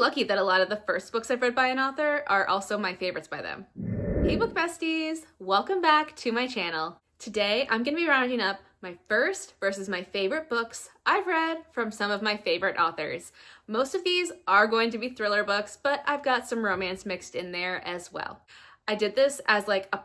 lucky that a lot of the first books I've read by an author are also my favorites by them. Hey book besties, welcome back to my channel. Today I'm going to be rounding up my first versus my favorite books I've read from some of my favorite authors. Most of these are going to be thriller books, but I've got some romance mixed in there as well. I did this as a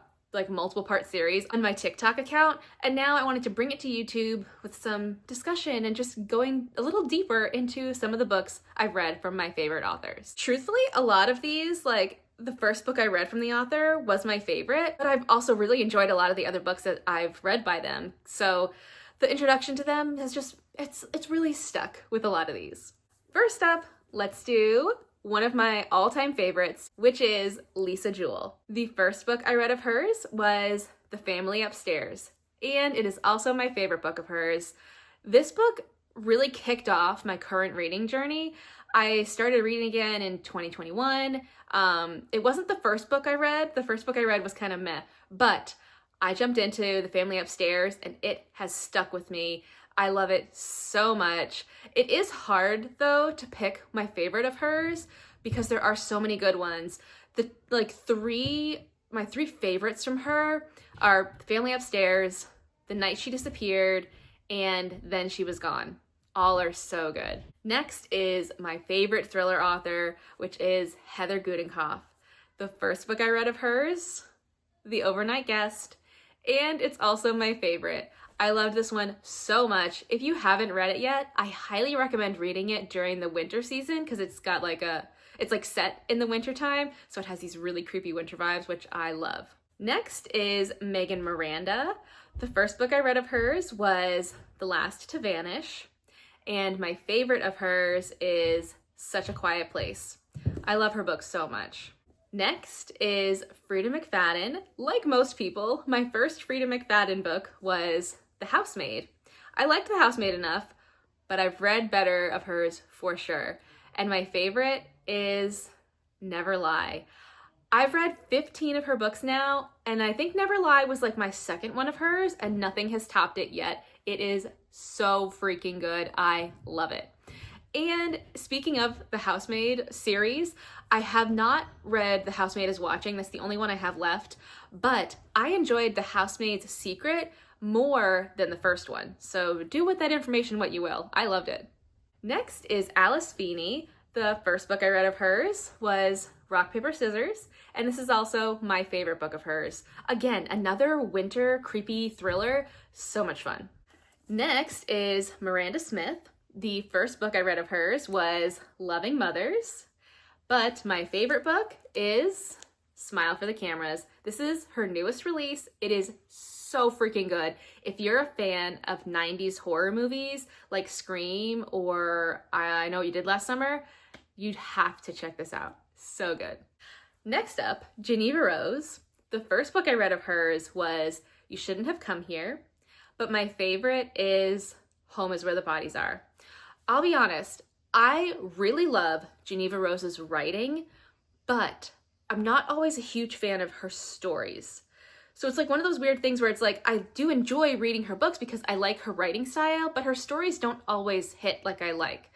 multiple part series on my TikTok account, and now I wanted to bring it to YouTube with some discussion and just going a little deeper into some of the books I've read from my favorite authors. Truthfully, a lot of these, the first book I read from the author was my favorite, but I've also really enjoyed a lot of the other books that I've read by them. So the introduction to them has it's really stuck with a lot of these. First up, let's do one of my all-time favorites, which is Lisa Jewell. The first book I read of hers was The Family Upstairs, and it is also my favorite book of hers. This book really kicked off my current reading journey. I started reading again in 2021. It wasn't the first book I read. The first book I read was kind of meh, but I jumped into The Family Upstairs and it has stuck with me. I love it so much. It is hard though to pick my favorite of hers because there are so many good ones. My three favorites from her are The Family Upstairs, The Night She Disappeared, and Then She Was Gone. All are so good. Next is my favorite thriller author, which is Heather Gudenkauf. The first book I read of hers, The Overnight Guest, and it's also my favorite. I loved this one so much. If you haven't read it yet, I highly recommend reading it during the winter season because it's got it's set in the winter time, so it has these really creepy winter vibes, which I love. Next is Megan Miranda. The first book I read of hers was The Last to Vanish, and my favorite of hers is Such a Quiet Place. I love her book so much. Next is Frida McFadden. Like most people, my first Frida McFadden book was The Housemaid. I liked The Housemaid enough, but I've read better of hers for sure. And my favorite is Never Lie. I've read 15 of her books now, and I think Never Lie was my second one of hers, and nothing has topped it yet. It is so freaking good. I love it. And speaking of the Housemaid series, I have not read The Housemaid is Watching. That's the only one I have left, but I enjoyed The Housemaid's Secret more than the first one. So do with that information what you will. I loved it. Next is Alice Feeney. The first book I read of hers was Rock, Paper, Scissors, and this is also my favorite book of hers. Again, another winter creepy thriller, so much fun. Next is Miranda Smith. The first book I read of hers was Loving Mothers, but my favorite book is Smile for the Cameras. This is her newest release. It is so freaking good. If you're a fan of 90s horror movies like Scream or I Know What You Did Last Summer, you'd have to check this out. So good. Next up, Geneva Rose. The first book I read of hers was You Shouldn't Have Come Here, but my favorite is Home is Where the Bodies Are. I'll be honest, I really love Geneva Rose's writing, but I'm not always a huge fan of her stories. So it's one of those weird things where it's I do enjoy reading her books because I like her writing style, but her stories don't always hit like I like.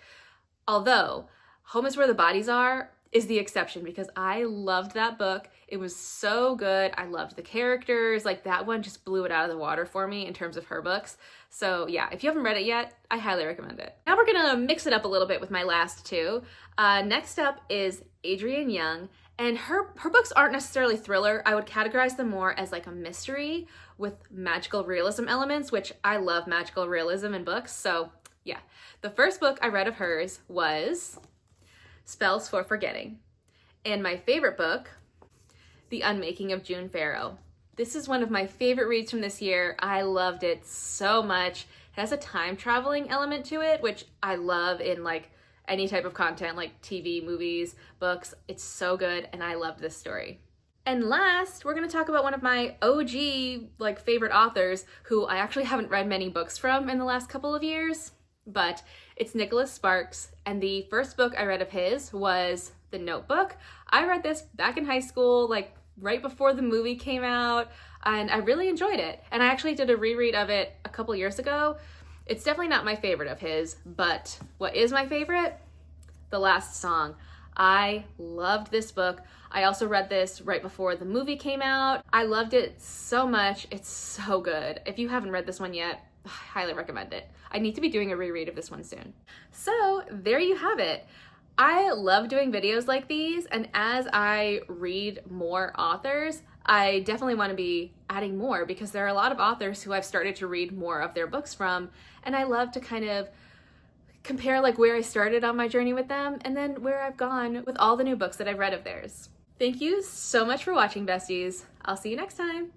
Although, Home is Where the Bodies Are is the exception because I loved that book. It was so good. I loved the characters. That one just blew it out of the water for me in terms of her books. So yeah, if you haven't read it yet, I highly recommend it. Now we're gonna mix it up a little bit with my last two. Next up is Adrienne Young, and her books aren't necessarily thriller. I would categorize them more as a mystery with magical realism elements, which I love magical realism in books. So yeah, the first book I read of hers was Spells for Forgetting. And my favorite book, The Unmaking of June Farrow. This is one of my favorite reads from this year. I loved it so much. It has a time traveling element to it, which I love in any type of content, like TV, movies, books. It's so good, and I loved this story. And last, we're gonna talk about one of my OG favorite authors who I actually haven't read many books from in the last couple of years, but it's Nicholas Sparks, and the first book I read of his was The Notebook. I read this back in high school, right before the movie came out, and I really enjoyed it. And I actually did a reread of it a couple years ago. It's definitely not my favorite of his, but what is my favorite? The last song. I loved this book. I also read this right before the movie came out. I loved it so much. It's so good. If you haven't read this one yet, I highly recommend it. I need to be doing a reread of this one soon. So there you have it. I love doing videos like these, and as I read more authors, I definitely want to be adding more because there are a lot of authors who I've started to read more of their books from, and I love to kind of compare like where I started on my journey with them and then where I've gone with all the new books that I've read of theirs. Thank you so much for watching, besties. I'll see you next time.